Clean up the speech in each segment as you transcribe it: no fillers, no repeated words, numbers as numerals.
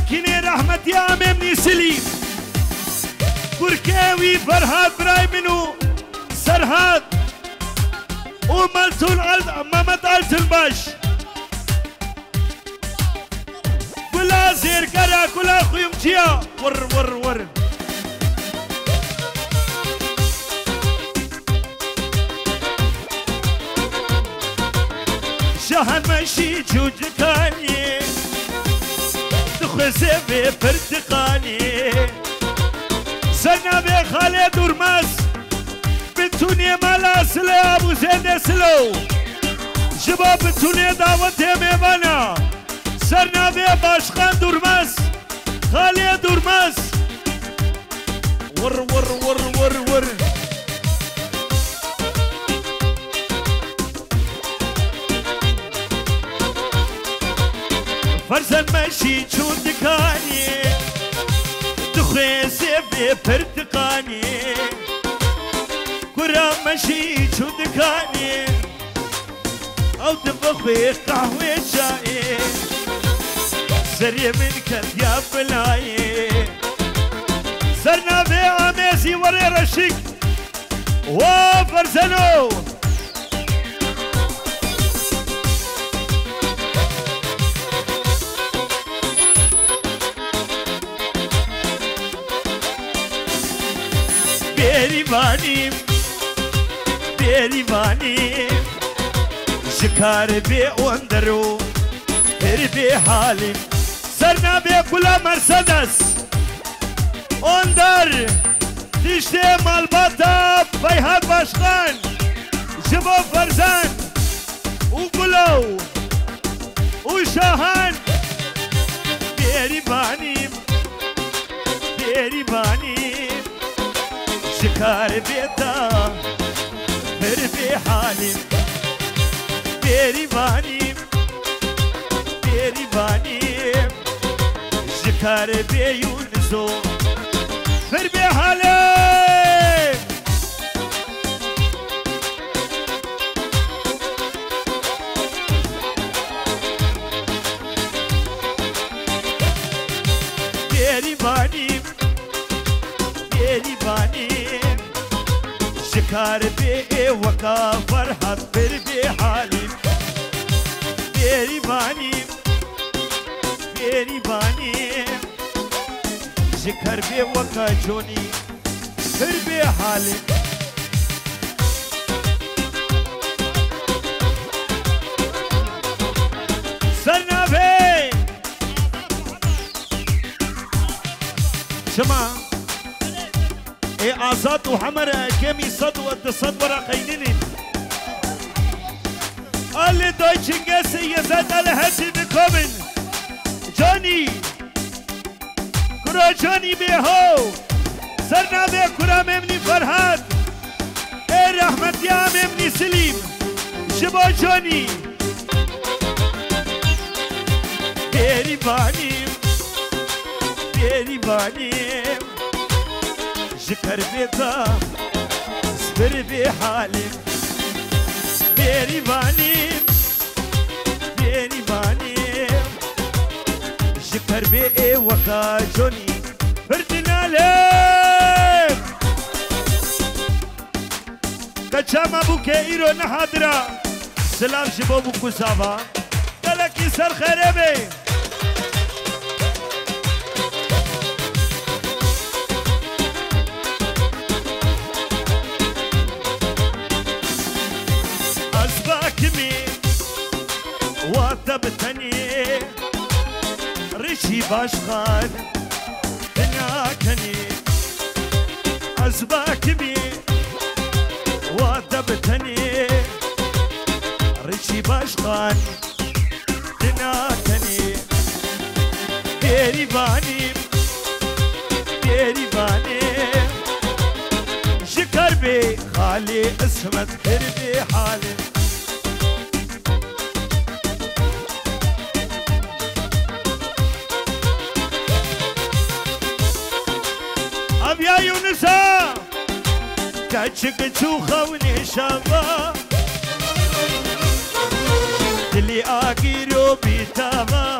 باوكيني رحمتي عممني سليم كركاوي فرهاد براي منو سرهاد ومالتون مامت الباش كلا زير كرا كلا خويم جيا ور ور ور شهن ماشي جودكاني دخوزي في برتقاني سنة بخالد ورماس بتوني مالا سلو ابو زيد سلو شباب بتوني دعوتي ميبانا سرنا باشخان دورماس خالد دورماس ور ور ور ور ور فرزن ماشي چون دكاني دخيزي ببرتقاني كرة ماشي چون دكاني او تبخي قهوة شاي سري من كذياب بلاي سرنا في عميزي وري رشيك وفرزنو بيريباني بيريباني شكار بي واندرو بي حالي سرنا بي كلا مرسدس اندر تشتي مالباتا فيهاد باشخان جبو فرزان وقلو وشاهان بيريباني بيريباني شكار بيتا بي حالي بيريباني بيريباني شكار بيونزو بي حالي بيريباني بيريباني شكار بي وكا فرحت بي حالي بيريباني بيريباني شكر بي وكا جوني بي حالي سرنا بي شما اي آزاد وحمر كمي صد واتصد ورا قينين اللي دويتشنجس يزاد على هاتي بكومن جوني كرا جوني بيهو سرنا بي كرا ممني فرهاد اي رحمت يا ممني سليم شبا جوني بيريباني بيريباني شكر بيتا صبر بحالي بيريباني بيريباني شكر بي وكا جوني بردنا لك كچام ابو كيرو نحضرا سلام شباب كوسافا دلك يسر خربي واتبتني رشي باشخان تناكني أزباك بي واتبتني رشي باشخان تناكني بيريباني بيريباني شكر بي خالي اسمت بي حالي يا يونسا كاتشك تشوخوني شابا تلي اكيرو بيتابا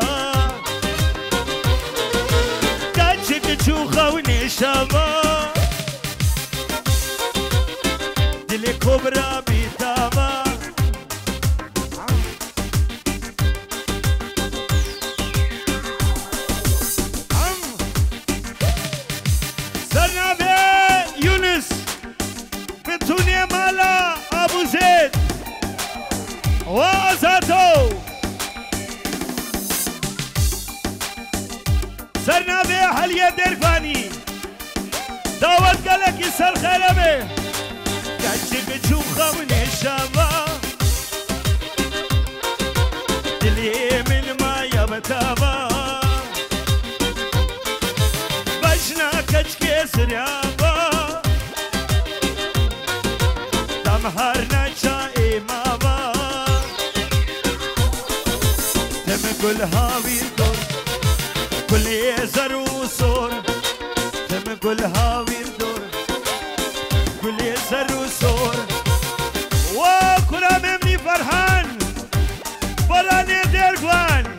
كبرى بتابا سرنا بي يونس بتوني مالا أبو زيد وأزاتو سرنا بي حلية درفاني دعوت قالك يسر خربي كاتشك تشوخة من الشابا دلي من ما يبتابا بشنا كتشك سريابا دمهرنا شائي مابا تم كل هاوي دور كل يزر وصور تم كل هاوي دور كل يزر وصور وكرة ممني فرحان فراني درقوان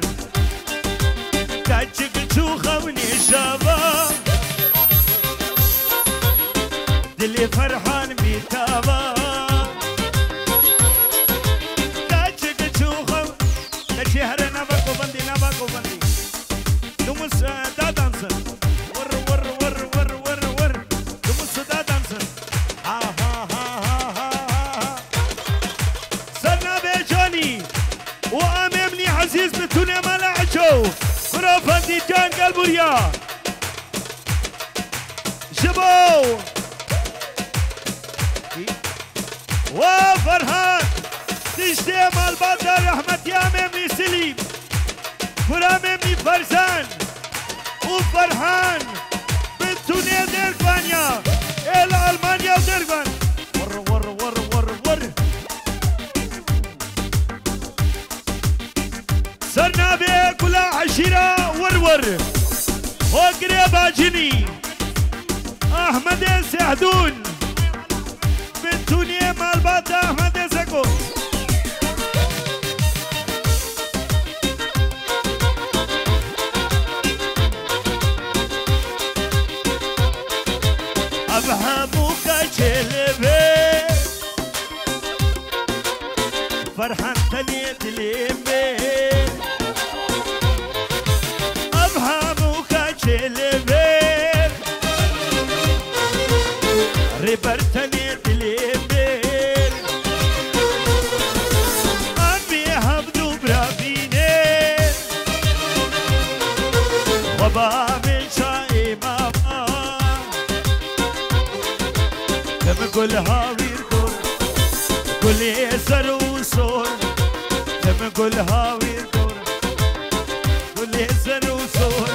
كاتشك تشوخة وني شابا دلي فرحان بيتابا كاتشك تشوخة كاتشي نباكو بندي نباكو بندي دمس دا دانسن ور ور ور ور ور ور دمس دا دانسن ها ها ها ها ها سرنا بيجاني واممني عزيز بتوني ملعجو خرافندي جان قلبوريا شبو وفرحان تشتي مال بدر رحمت يا ممني سليم فرا ممني فرزان وفرحان بتوني دربانيا الى المانيا ودربان ور ور ور ور ور صرنا بكل عشيرة ورور وقريبا جني احمد سعدون بتوني مالبات احمد زكو ابهموك جلبي فرحان تني تلمي ابهموك جلبي ربرتني تلمي امي هبدو برافيني وبامن شاي ماما كم كل هاوي دور كل يسر وصور كم كل هاوي دور كل يسر وصور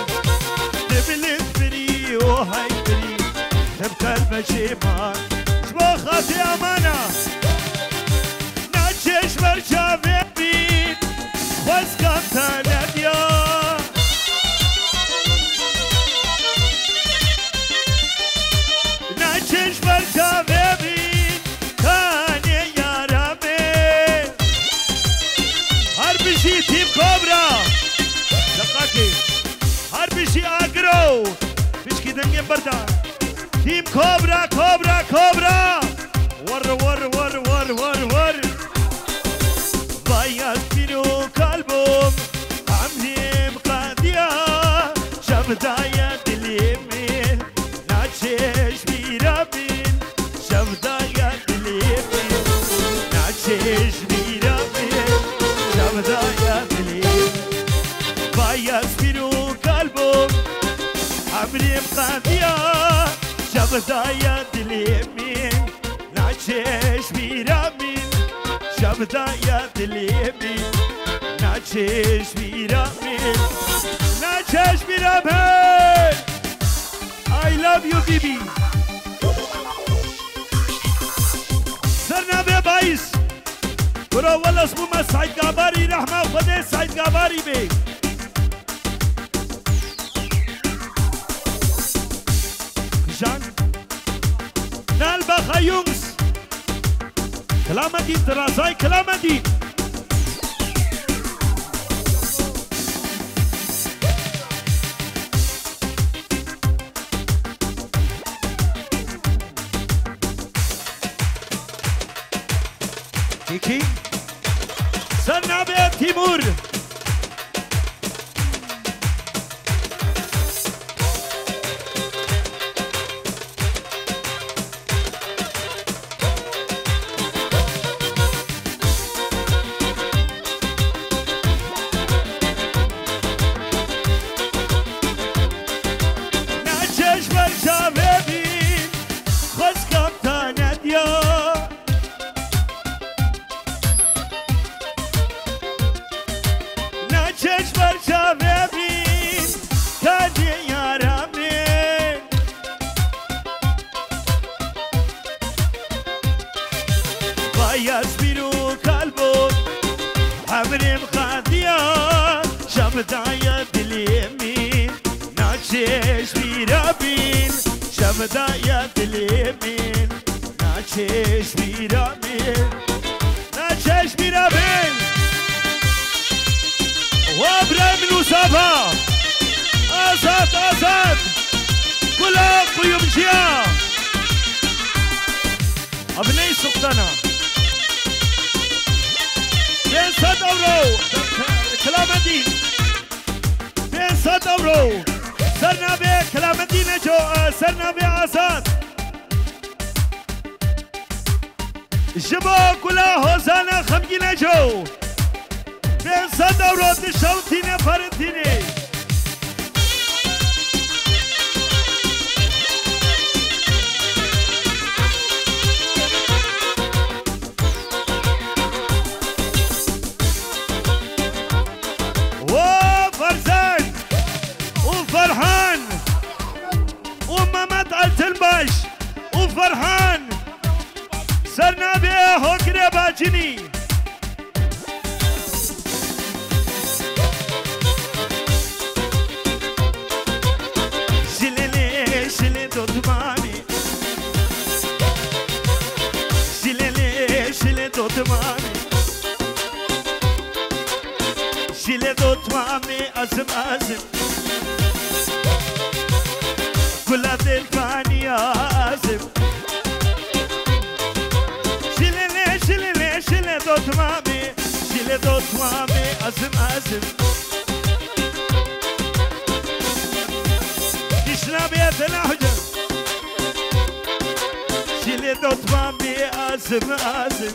تبلت فري وهاي فري تبقى المشيمان شبا خاطي امانة ناتشش برشا بيت خوز كم تناديا ناتشش برشا بيت تاني يا ربي هربي شي تيم كوبرا دقاقي هربي شي اجرو بيشكي دنجي بردان تيم كوبرا كوبرا كوبرا ور ور ور ور ور ور بايات بينو قلبهم عمهم قادية شبدايا اليمين ناتشش بيرابين شبدايا اليمين ناتشش بيرابين شبدايا اليمين بايات بينو قلبهم عمهم قادية شبدايا اليمين ناتشش بيرابين شبدايا اليمين ناتشش بيرابين ناتشش بيرابين I love you بيبي سرنا ببايس برو والله اسمه ما سعيد قاباري رحمة وخده سعيد قاباري بي جان نالبخ يونس كلام دين دراساي كلام دين کی سرنابه تیمور شبدايا دليمين ناچش بيرابين شبدايا دليمين ناچش بيرابين ناچش بيرابين وابراهيم وصفا آزاد آزاد كلها قيوم جيا ابني سلطانة 500 اورو كلامدين 500 اورو سرنابه كلامدين جو سرنابه آزاد جبا كلها هوزانا خمجين جو 500 اورو تشوتينه فرنتينه وفرحان ومامات التلباش وفرحان سرنابه هوكري باجني شللي شلي دوتمامي شللي شلي دوتمامي شلي دوتمامي أزم أزم كلها تلفاني آزم شللي شللي شلي دوتمامي شلي دوتمامي أزم أزم كشنا بيتنا حجر شلي دوتمامي أزم أزم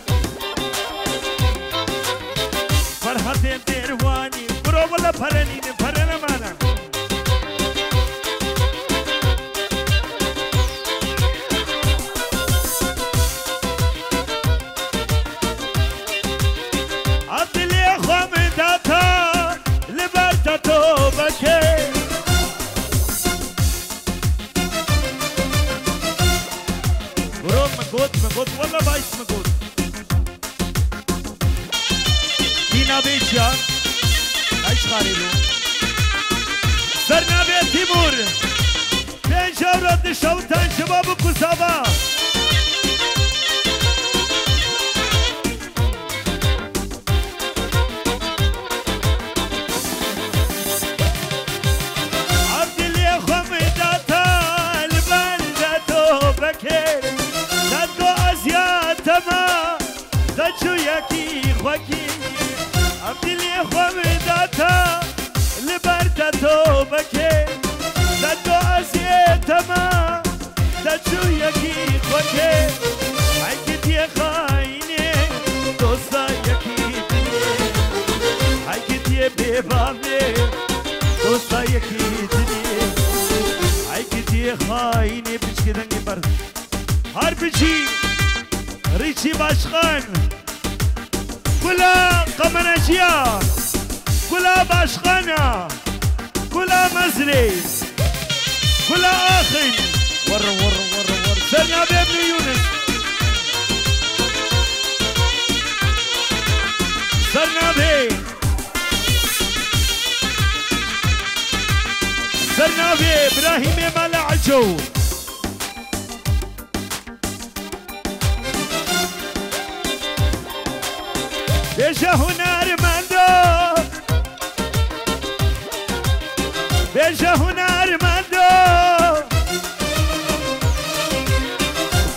فرحتين ديرواني برو ولا فرنين فرنا مانا عطلي خمداتا لبرتا توبكي برو مقود والله بايس مقود دينا بيشان ايش خاريلو سرنابه تيمور تنشورت شوتان شباب كوسابا عبدالله خمداتا البلدة بكير تدو ازياتما تجو يكي خوكي عبدالله خمداتا البلدة بكير تدو ازياتما تجو يكي خوكي حكيت يا خايني دوستا يكي حكيت يا بيبامي دوستا يكي حكيت يا خايني بشكدني برد هربجي ريشي باشخان كلها قمناجيا كلها باشخانة كلها مزري كلها آخن ور ور ور ور سرنا بابن يونس سرنا بي سرنا بي إبراهيم ملعجو بيجا هنا رماندو بيجا هنا رماندو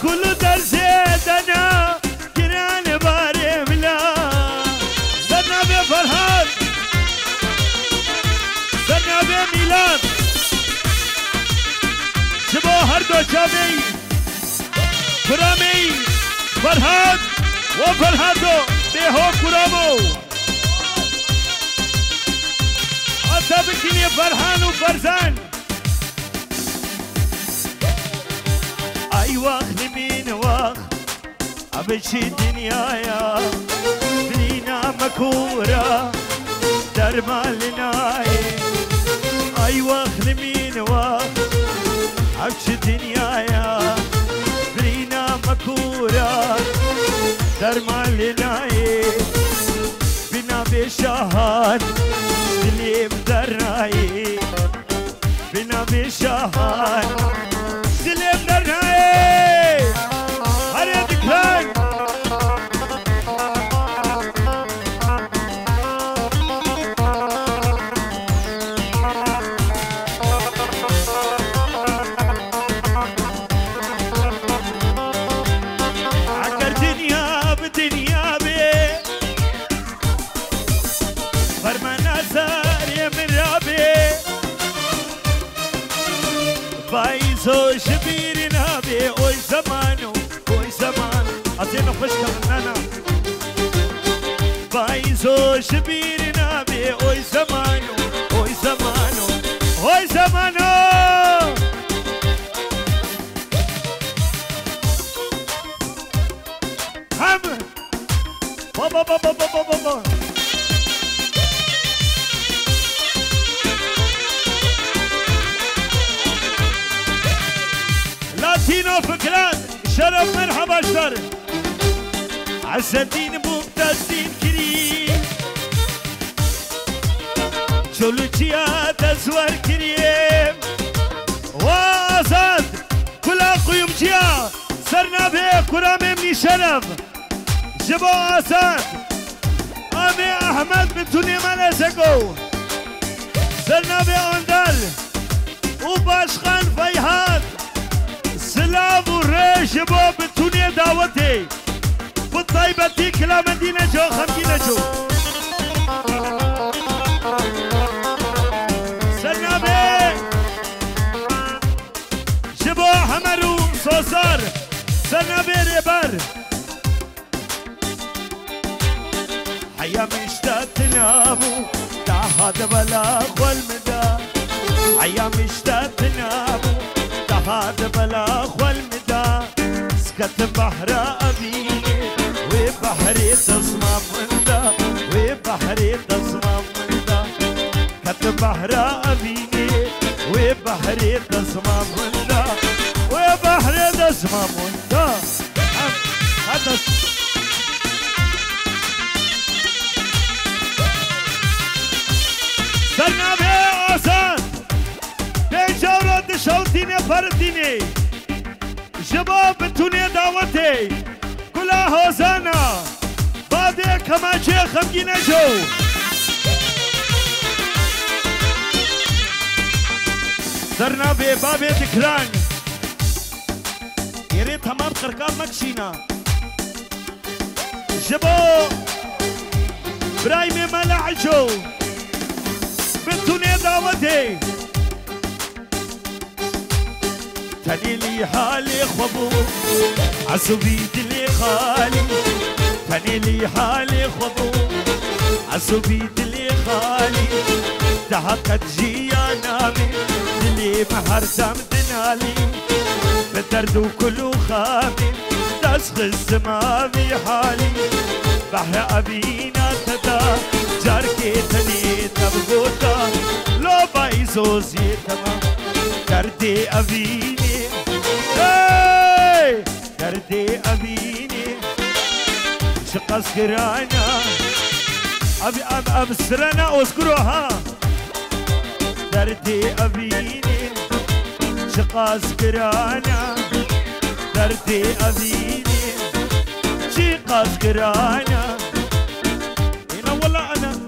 كل درزيدنا كران باري ملا فرهاد سرنابه میلاد شبا هر دو چاوی کرامی فرهاد و فرهادو بیهو کرامو آتا بکنی فرهان و فرزان ای وقت نبین وقت ابچی دنیایا بلینا مکورا در مالنای ای وقت نبین وقت ابچی دنیایا بلینا مکورا در مالنای بنا بشهان دلیم در نایی بنا بشهان دلیم در نایی هر دکان اگر دنیا به دنیا به فرمان ازار من رابه بایزو شبیر نابه اوی زمانو اوی زمان ازینو خوش کن نانا بایزو شبیر نابه اوی زمانو اوی زمانو اوی زمانو هم بابا بابا بابا بابا لاتينو فكرات شرف مرحبا اشتر عز الدين ممتازين كريم جولوجيا تزور كريم وازاد كلا قيوم جيا سرنا به كرام مني شرف جبو آزاد آمي أحمد بنتوني مالسكو سرنا به أندل وباشخان فيهاد سلام و ریش با بتونی دعوتی بود طیبتی کلا مدینه جو خمگینه جو سرنامه جبا همرو سوزار سرنامه ربر حیا مشتات نامو تحاد بلا خول مدا حیا مشتات نامو هذا بلا خول مدا سكت بحر أبيني وبحري تصمم مندا وبحري تصمم مندا كت بحر أبيني وبحري تصمم مندا وبحري تصمم مندا هذا سرنا به آسان شوتینه پردینه جواب بتونه دعوته کلا حوزانا بعد کماچه خمگینه جو سرنا به باب دکران یری تمام قرقاب مکشینا جبو برایم ملعجو بتونه دعوته تنيلي حالي خبو عصبي دلي خالي تنيلي حالي خبو عصبي دلي خالي تحقت جيا نامي دلي محرسم دنالي بدرد كله خامي تسخ السماوي حالي بحر أبينا تدا جاركي تني تبغوتا لو بايزو زيتما دردي أبيني دردي أبيني شقص قرانا أبي سرنا أذكرها دردي أبيني شقص قرانا دردي أبيني شقص قرانا هنا والله أنا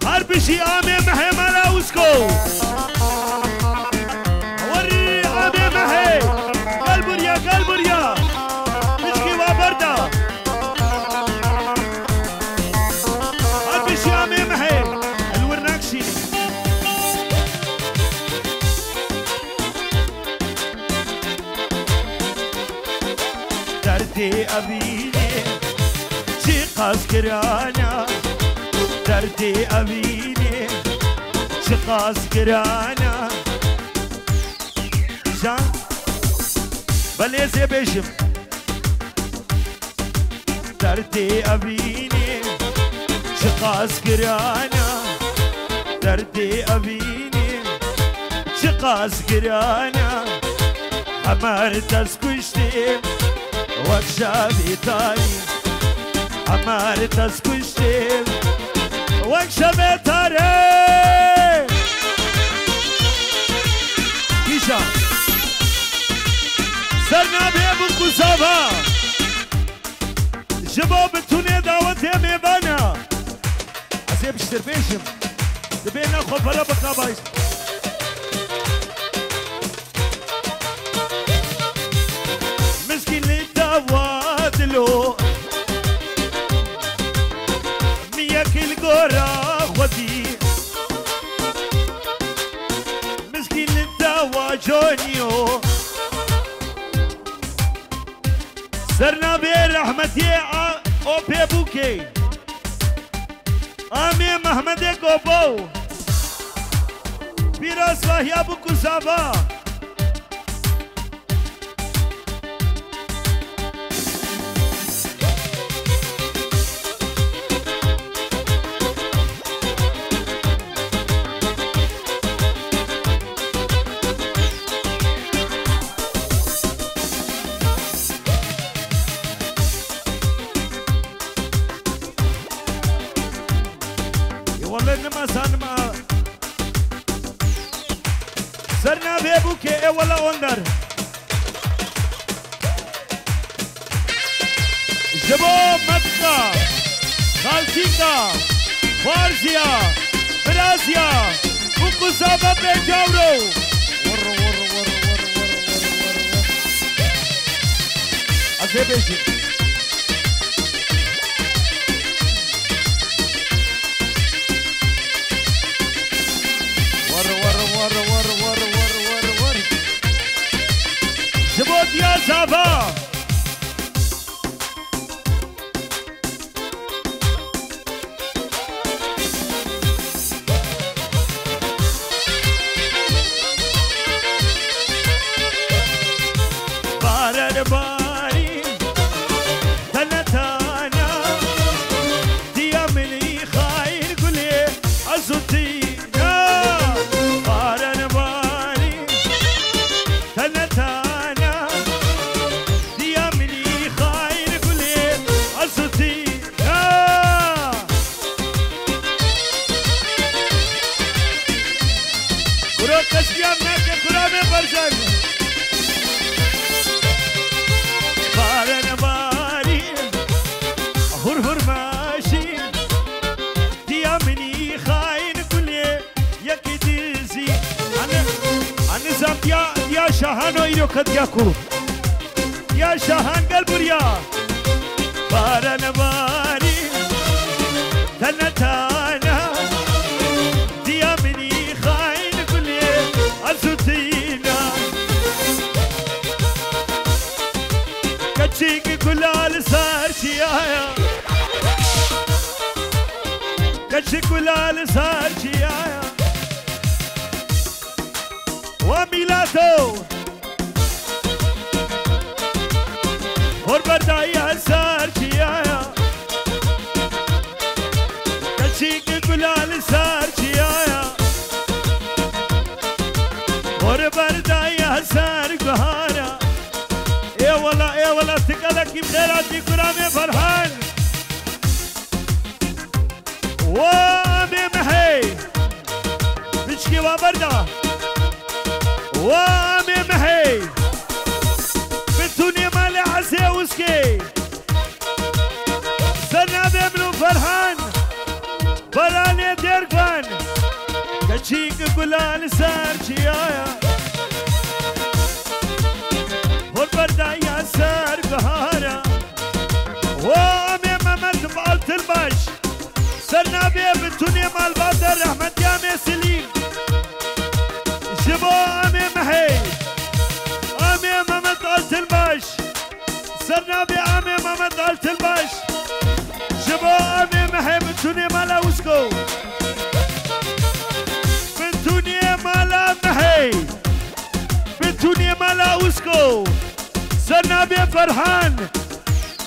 حرب شي آمي مهم على وسكو وري آمي مهي قلبريا مشكي وبردا كرانا دردي أبيني شقاس كرانا جان بليزي بيشم دردي أبيني شقاس كرانا دردي أبيني شقاس كرانا حمار تسكشتي وكشابي تاني حمار تسكشتي وكشابي تاني كيشا سرنا بيبو كوسابا شباب التوني دعوتي ميبانا عزيب اشتر بيشم تبينا خوف هلا بقابايش مسكين اللي دوادلو مياك القرى خودي مسكين اللي دواجونيو سرنا برحمتي او بيبوكي آمي محمد قوبو بیراز واهی ابو کوزابا والله انما سانما سرنا بيبوكي اي ولا وندر جبو مكة خالتيكا فارسيا برازيا وكوسابا بيجاورو ور ور ور ور ور ور ازيبيجي جبوت يا زابا بارد باري تنتانا ديا مني خاير قولي عزوتينا بارد باري تنتانا ديا مني خاير قولي عزوتينا كرو تسبيام ناكي كرامي برجان يا شاهان ويرو كدياكو يا شاهان قلبريا بارنا باري تنتانا ديا مني خاين كل أزوتينا كتشيك كل السار شيايا كتشيك كل السار شيايا وميلاتو غربتاي هالسار شيايا كشيك كلال سار شيايا غربتاي هالسار قهارا اي والله تقلك بخيراتي كرامي فرحان وامي محي بشكي وبرده وامي محي بتوني مالي عسي وسكي سنة بيملو فرحان براني ديرقان كشيك قلال سار شيايا والبردايا سار قهارا وامي ممت بعلت الباش سنة بيبتوني مال بدر رحمة يامي سليم جبو امي محي امي ممت قلت الباش سرنا بامي ممت قلت الباش شبا امي محي بتوني مالا وسكو بتوني مالا محي بتوني مالا وسكو سنابي فرحان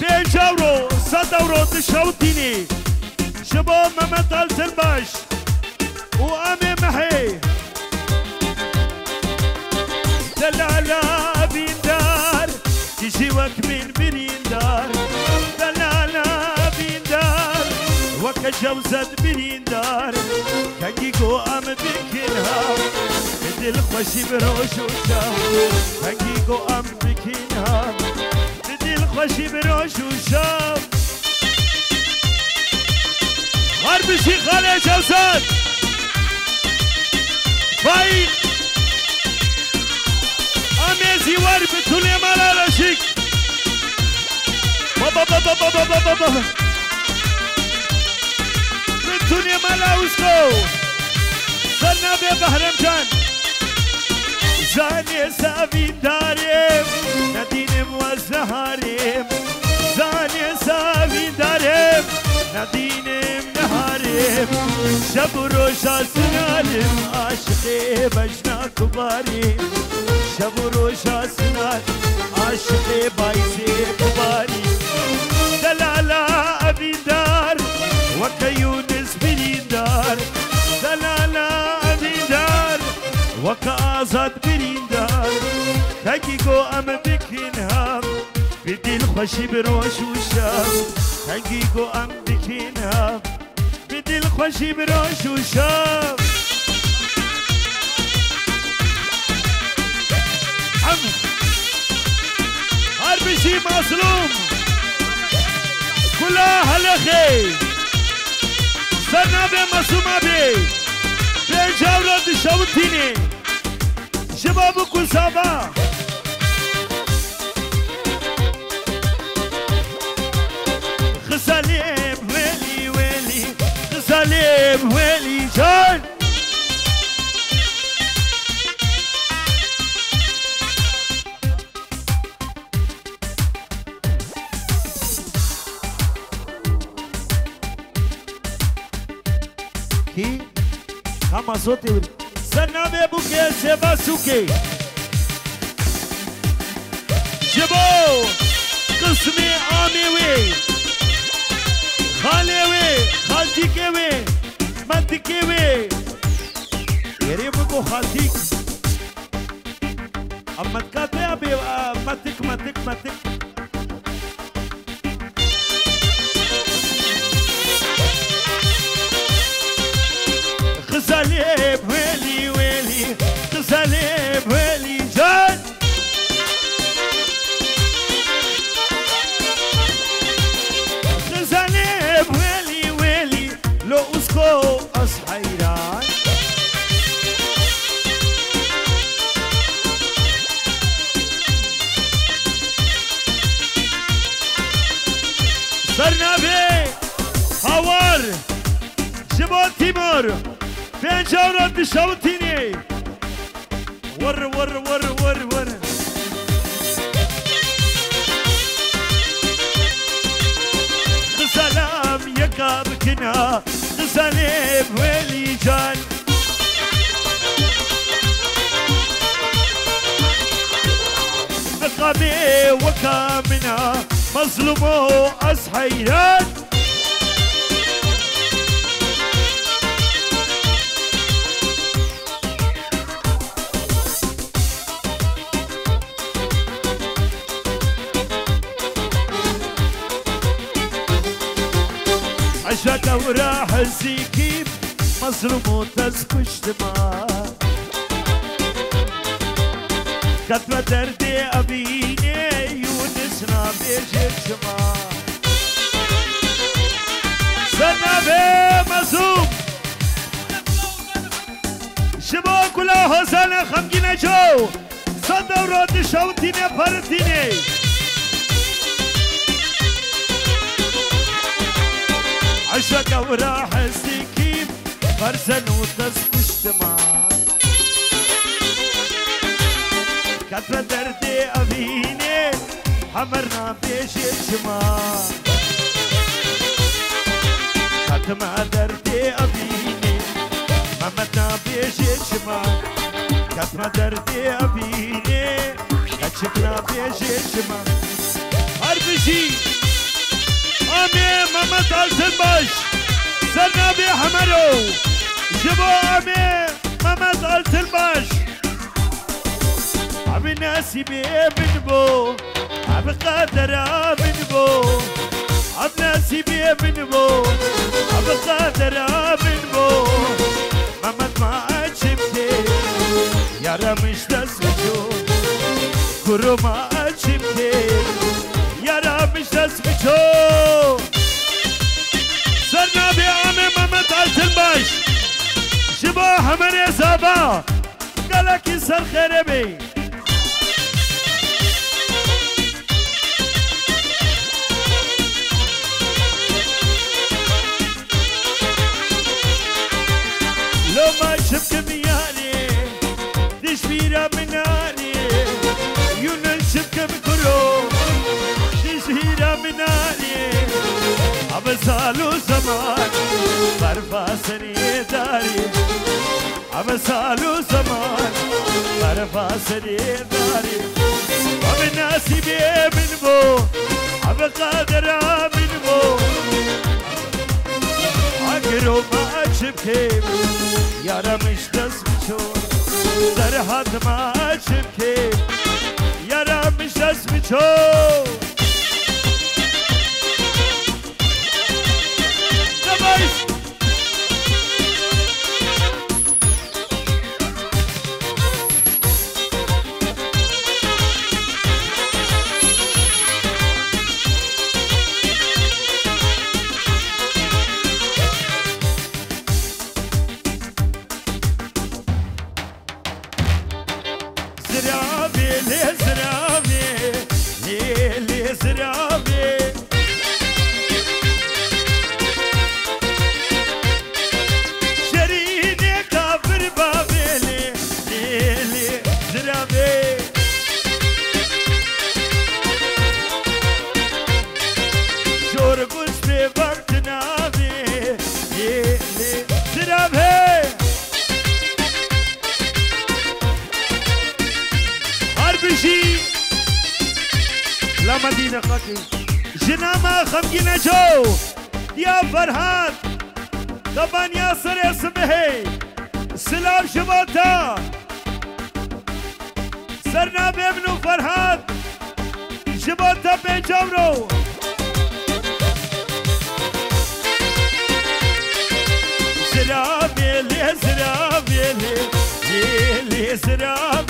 5 اورو 100 اورو تشوتيني شباب ممت التلباش وامي محي دلالة بيندار تجي وك من بريندار دلالة بيندار وك جوزت بريندار كنجيكو ام بكنها بدل خوشي بروش وشام كنجيكو ام بكنها بدل خوشي بروش وشام غرب شي خالي جوزت فايق اميزي ور بتوني مالا رشيك بابا بابا بابا بابا بابا بتوني مالا وسكو صرنا ببهرم جان زاني سافين داريم ندينم وزهاريم زاني سافين داريم ندينم نهاريم شب روشا سنالم عاشقي بجنا كباريم شب روشا سنال عاشقي بايزي كباري دلالة أبي دار وكيونس بريندار دلالة أبي دار وكأزاد بريندار تاكيكو أم بكينها بدي الخوشي بروش وشام تاكيكو أم بكينها بدي الخوشي بروش وشام هربشي مظلوم كلها هلخي سنة بمسومة بي بجاورة دشاوتيني شباب كل صباح خساليب ويلي ويلي خساليب ويلي جان كي كما صوتي سنة بوكي سيبا سوكي جبو قسمي عامي وي خالي وي خالتيك وي ماتك وي يريبكو خالتيك اما تكاتي ابي ماتك ماتك ماتك خزاليب ويلي ويلي خزاليب ويلي جان خزاليب ويلي ويلي لو اسكو اصحيران صرنا بي هوار جبال تيمور 5 اورو تشوتيني ور ور ور ور ور سلام يكا بكنا سلام ويلي جان بقامي وكامنا مظلومو أصحيان عشت وراح الزيكيب مظلوم وتسكش دماء كتبة دردي أبيني ونسنا بيجي الجماع سنة بي مظلوم شبا كلها حسنة خمجينة جو صدى وراد شوتيني فرتيني عشق وراح السكيب فرزن وتسكش دماء كتبة دردي أبيني حمرنا بيش الجماع كتما دردي أبيني ممتنا بيجي شما كتما دردي أبيني كتشكنا بيجي شما هربشي آمي ممت التنباش سرنا بي حمرو جبو آمي ممت التنباش عبي ناسي بي بنبو عبي قادر بنبو عب ناسي بي بنبو عبي قادر بنبو ممت ما أجبتي يا رمش تسمجو كرو ما أجبتي يا رمش تسمجو سرنا بي آمي ممت التنباش جبو حمر يا سابا قالك يسر خير بي لو ما شفت مياني تشفيرا مناني يونان شفت بكرو تشفيرا مناني عبسالو زمان برفاسني داري عبسالو زمان برفاسني داري وبناسي بيه من بو عبقادر من بو عقرو ما أجبكي يا رمش تسمشو درهات ما أجبكي يا رمش تسمشو لا مدينة خاكي جناما خمجينا جو يا فرهاد طبعا ياسر اسمه سلام شباتا سرنا بابنو فرهاد شباتا بيجاورو سلام يلي سلام يلي يلي سلام